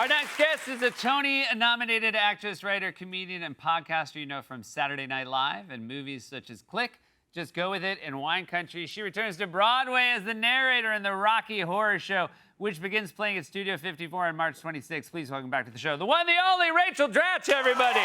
Our next guest is a Tony-nominated actress, writer, comedian, and podcaster you know from Saturday Night Live and movies such as Click, Just Go With It, and Wine Country. She returns to Broadway as the narrator in the Rocky Horror Show, which begins playing at Studio 54 on March 26th. Please welcome back to the show, the one, the only Rachel Dratch, everybody.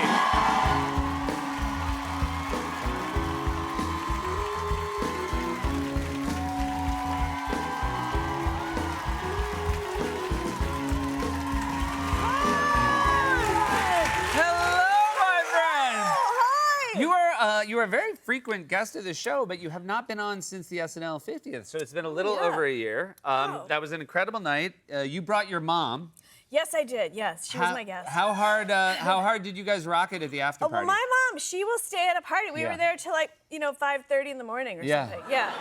You are a very frequent guest of the show, but you have not been on since the SNL 50th, so it's been a little over a year. That was an incredible night. You brought your mom. Yes, I did. Yes, she was my guest. How hard did you guys rock it at the after party? Well, my mom, she will stay at a party. We were there till like 5:30 in the morning or something. Yeah.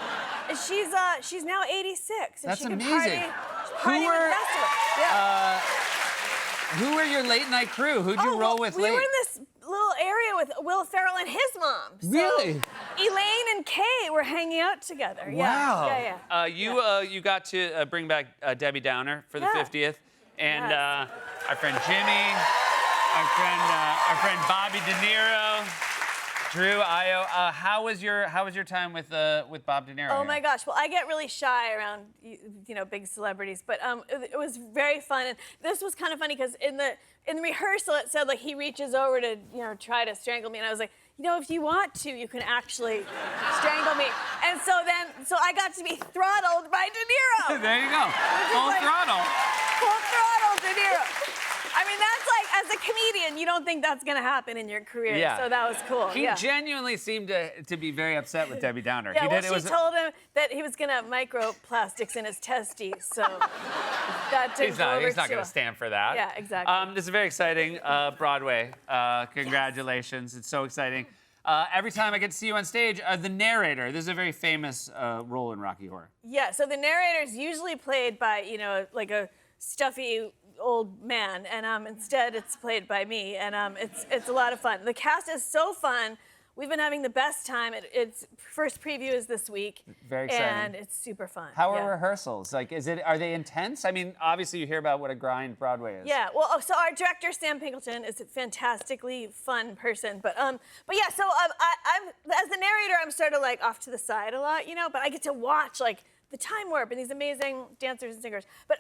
And she's now 86. And That's she amazing. Can party with the best of them. Yeah. Who were your late night crew? Who'd you roll with late? We were in this little area with Will Ferrell and his mom. So really? Elaine and Kay were hanging out together. Wow. Yeah. You got to bring back Debbie Downer for the 50th, and our friend Jimmy, our friend Bobby De Niro, Drew Io. How was your time with Bob De Niro? Oh my gosh! Well, I get really shy around big celebrities, but it was very fun. And this was kind of funny because in the rehearsal it said like he reaches over to try to strangle me, and I was like, if you want to, you can actually strangle me. And so I got to be throttled by De Niro. There you go. Full throttle. Full throttle De Niro. I mean, that's like, as a comedian, you don't think that's going to happen in your career. Yeah. So that was cool. He genuinely seemed to be very upset with Debbie Downer. Yeah, she told him that he was going to have microplastics in his testes, so that didn't He's not going to stand for that. Yeah, exactly. This is very exciting. Broadway. Congratulations. It's so exciting. Every time I get to see you on stage, the narrator. This is a very famous role in Rocky Horror. Yeah, so the narrator is usually played by, like a stuffy old man, and instead it's played by me, and it's a lot of fun. The cast is so fun. We've been having the best time. Its first preview is this week. Very exciting. And it's super fun. How are rehearsals? Like, are they intense? I mean, obviously you hear about what a grind Broadway is. Yeah. Well, so our director Sam Pinkleton is a fantastically fun person, but yeah. So I'm as the narrator, I'm sort of like off to the side a lot, but I get to watch like the time warp and these amazing dancers and singers. But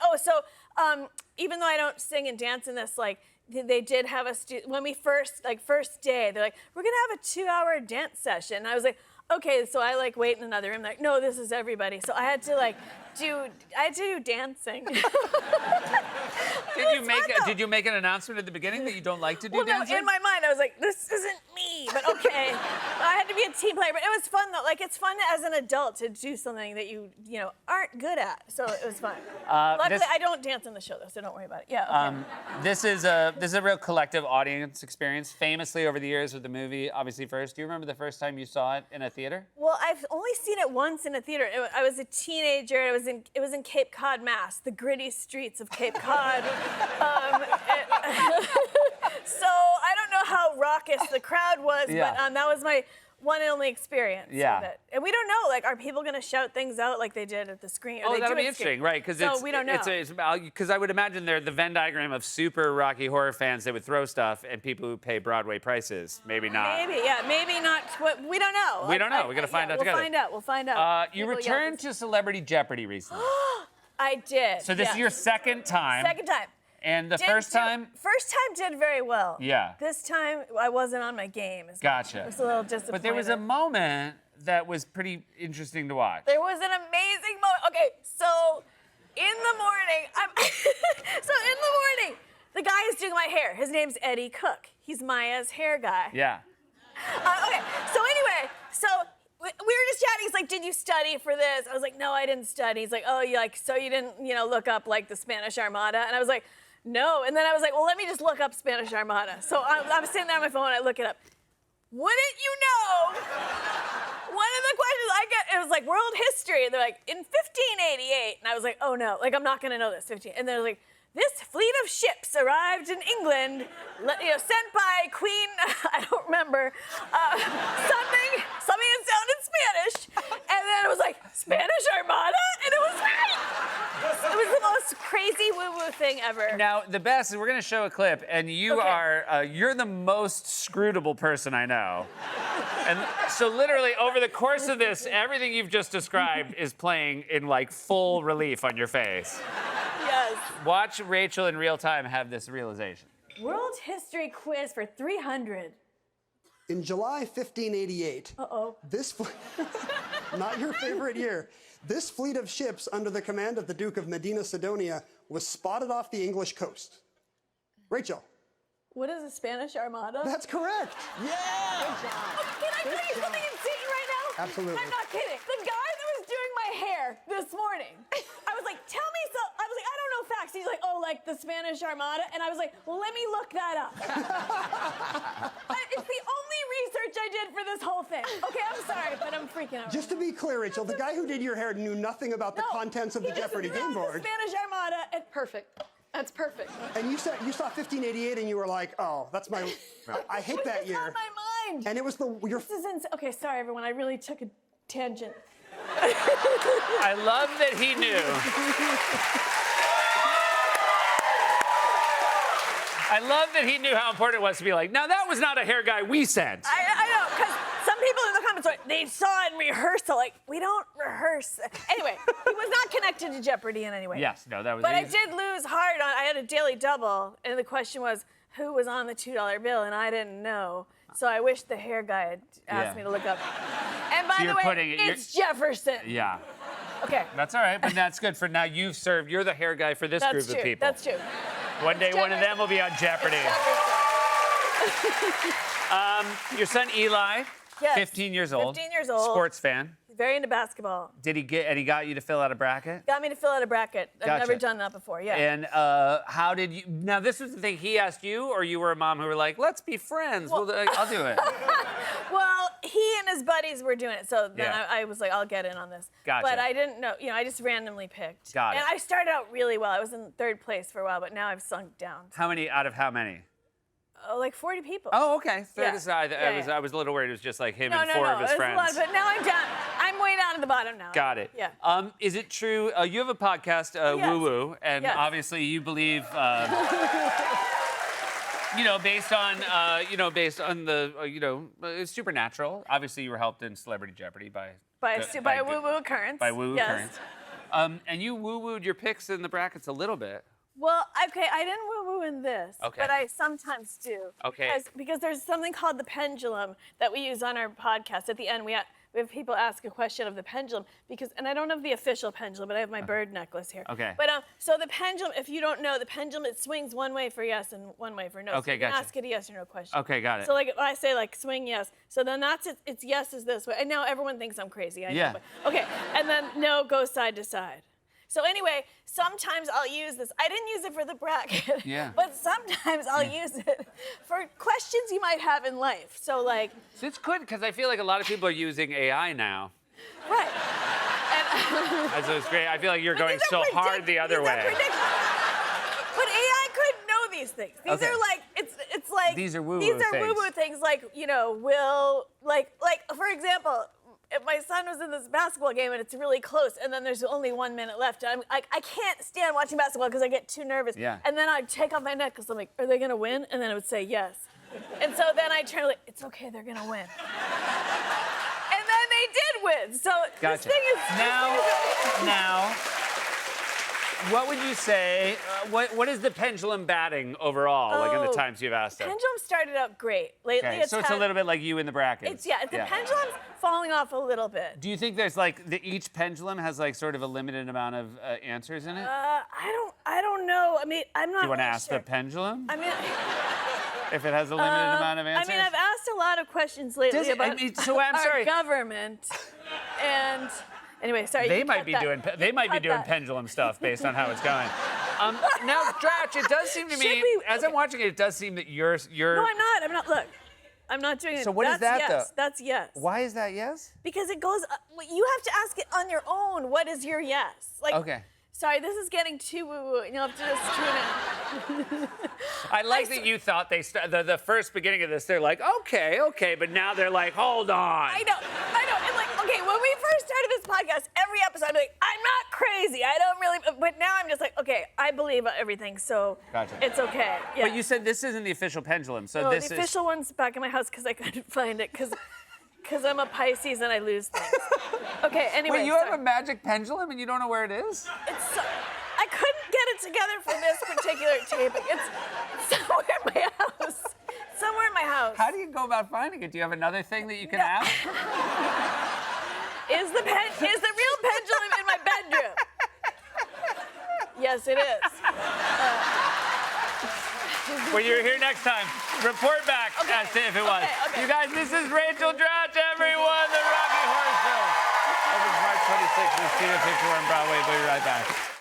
even though I don't sing and dance in this, like they did have us do, when we first day, they're like, we're gonna have a 2-hour dance session. And I was like, okay, so I like wait in another room, like, no, this is everybody. So I had to do dancing. Did you make an announcement at the beginning that you don't like to do dancing? No, in my mind I was like, this isn't me, but okay. I had to be a team player, but it was fun though. Like it's fun as an adult to do something that you aren't good at. So it was fun. Luckily, I don't dance in the show though, so don't worry about it. Yeah. Okay. This is a real collective audience experience. Famously over the years with the movie, obviously first. Do you remember the first time you saw it in a theater? Well, I've only seen it once in a theater. I was a teenager. It was in Cape Cod, Mass, the gritty streets of Cape Cod. So I don't know how raucous the crowd was, but that was my one and only experience with it. And we don't know, like, are people going to shout things out like they did at the screen? Oh, that'll be interesting, right? Because we don't know. Because I would imagine they're the Venn diagram of super Rocky Horror fans that would throw stuff and people who pay Broadway prices. Maybe not. Maybe not. We don't know. We don't know. We're going to find out together. We'll find out. You returned to Celebrity Jeopardy recently. I did. So this is your second time. Second time. And the first time? First time did very well. Yeah. This time, I wasn't on my game. Gotcha. I was a little disappointed. But there was a moment that was pretty interesting to watch. There was an amazing moment. Okay, so in the morning, the guy who's doing my hair, his name's Eddie Cook. He's Maya's hair guy. Yeah. Okay, so anyway, we were just chatting. He's like, did you study for this? I was like, no, I didn't study. He's like, oh, so you didn't, look up like the Spanish Armada? And I was like, no. And then I was like, well, let me just look up Spanish Armada. So I'm sitting there on my phone, I look it up. Wouldn't you know? One of the questions I get, it was like world history. And they're like, in 1588. And I was like, oh no, like I'm not gonna know this, 15. And they're like, this fleet of ships arrived in England, sent by Queen, I don't remember, something that sounded Spanish. And then it was like, Spanish Armada? And it was right. was the most crazy woo-woo thing ever. Now, the best is we're going to show a clip, and you Okay. you're the most scrutable person I know. And so literally over the course of this, everything you've just described is playing in like full relief on your face. Yes. Watch Rachel in real time have this realization. World history quiz for 300. In July 1588, this not your favorite year, this fleet of ships under the command of the Duke of Medina Sidonia was spotted off the English coast. Rachel. What is a Spanish Armada? That's correct. Can I tell you something insane right now? Absolutely. I'm not kidding. The guy that was doing my hair this morning, I was like, tell me so. I was like, I don't know facts. He's like, oh, like the Spanish Armada? And I was like, well, let me look that up. It's the only research I did for this whole thing. Okay, I'm sorry, but I'm freaking out. Just to be clear, Rachel, the guy who did your hair knew nothing about the contents of the Jeopardy game board. The Spanish Armada. Perfect. That's perfect. And you saw 1588 and you were like, oh, that's my, I hate that It's year. on my mind. And it was your, This is insane. Okay, sorry, everyone. I really took a tangent. I love that he knew. I love that he knew how important it was to be like, now that was not a hair guy we sent. I know, because some people in the comments are, they saw it in rehearsal. Like, we don't rehearse. Anyway, he was not connected to Jeopardy in any way. Yes, no, that was But I easy. did lose hard on, I had a daily double, and the question was, who was on the $2 bill? And I didn't know. So I wish the hair guy had asked me to look up. And by So the you're way, putting it- it's Jefferson. Yeah. Okay. That's all right, but that's good for now. You've served. You're the hair guy for this That's group true. of people. That's true. One day, one of them will be on Jeopardy. Your son Eli, Yes. 15 years old. 15 years old. Sports fan. Very into basketball. Did he get? And he got you to fill out a bracket. Got me to fill out a bracket. I've Gotcha. never done that before. Yeah. And how did you? Now this was the thing. He asked you, or you were a mom who were like, "Let's be friends." Well, I'll do it. Well, he and his buddies were doing it, so then Yeah. I was like, I'll get in on this. Gotcha. But I didn't know, I just randomly picked. Got it. And I started out really well. I was in third place for a while, but now I've sunk down. How many out of how many? Oh, like 40 people. Oh, okay. Third Yeah. aside. Yeah, I was a little worried. It was just like him no, and no, four no. of his There's friends. a lot, but now I'm down. I'm way down at the bottom now. Got it. Yeah. Is it true? You have a podcast, Yes. Woo Woo, and Yes. obviously you believe, based on the, supernatural. Obviously, you were helped in Celebrity Jeopardy by By a woo-woo occurrence. By woo-woo yes. occurrence. And you woo-wooed your picks in the brackets a little bit. Well, okay, I didn't woo-woo in this, Okay. but I sometimes do. Okay. Because there's something called the pendulum that we use on our podcast. At the end, we have people ask a question of the pendulum and I don't have the official pendulum, but I have my bird necklace here. Okay. But so the pendulum, if you don't know, the pendulum, it swings one way for yes and one way for no. Okay, so you can gotcha. ask it a yes or no question. Okay, got it. So like if I say like swing yes, so then that's it. It's yes is this way, and now everyone thinks I'm crazy. I know, Yeah. but, okay, and then no goes side to side. So anyway, sometimes I'll use this. I didn't use it for the bracket, Yeah. but sometimes I'll use it for questions you might have in life. So like, So it's good because I feel like a lot of people are using AI now. right. And, So it's great. I feel like you're going these are so hard the other these are way. But AI could know these things. These Okay. are like it's like These are woo-woo These are things. woo-woo things like will like for example. If my son was in this basketball game and it's really close, and then there's only 1 minute left, I can't stand watching basketball because I get too nervous. Yeah. And then I'd take off my necklace. I'm like, are they gonna win? And then it would say yes. And so then I turn like, it's okay, they're gonna win. And then they did win. So Gotcha. this thing is Now, what would you say? What is the pendulum batting overall? Like in the Oh, times you've asked it. Pendulum started out great. Lately, Okay, so it's a had- little bit like you in the brackets. the pendulum's falling off a little bit. Do you think there's like each pendulum has like sort of a limited amount of answers in it? I don't know. I mean, I'm not. Do you want to really ask sure. the pendulum I mean, if it has a limited amount of answers? I mean, I've asked a lot of questions lately Does it- I about mean, so I'm our sorry. government, and anyway, sorry. They you might cut be that. doing Cut that. pendulum stuff based on how it's going. Now, Dratch, it does seem to me, Should we- as I'm watching it, it does seem that you're. No, I'm not. I'm not. Look, I'm not doing it. So what is That's that, yes. though? That's yes. Why is that yes? Because it goes. You have to ask it on your own. What is your yes? Like. Okay. Sorry, this is getting too woo-woo, and you'll have to just tune in. I like that you thought the first beginning of this, they're like, okay, but now they're like, hold on. I know. And like, Okay, when we first started this podcast, every episode I'd be like, I'm not crazy. I don't really, but now I'm just like, okay, I believe everything, so Gotcha. it's okay. Yeah. But you said this isn't the official pendulum, so No, this the is. official one's back in my house because I couldn't find it because I'm a Pisces and I lose things. Okay, anyway. Wait, you sorry. have a magic pendulum and you don't know where it is? It's so, I couldn't get it together for this particular taping. It's somewhere in my house. Somewhere in my house. How do you go about finding it? Do you have another thing that you can ask? Is the real pendulum in my bedroom? Yes, it is. When you're here next time, report back as to if it was. Okay. You guys, this is Rachel Dratch, everyone, the Rocky Horror Show. Opens March 26th in the Studio 51 on Broadway. We'll be right back.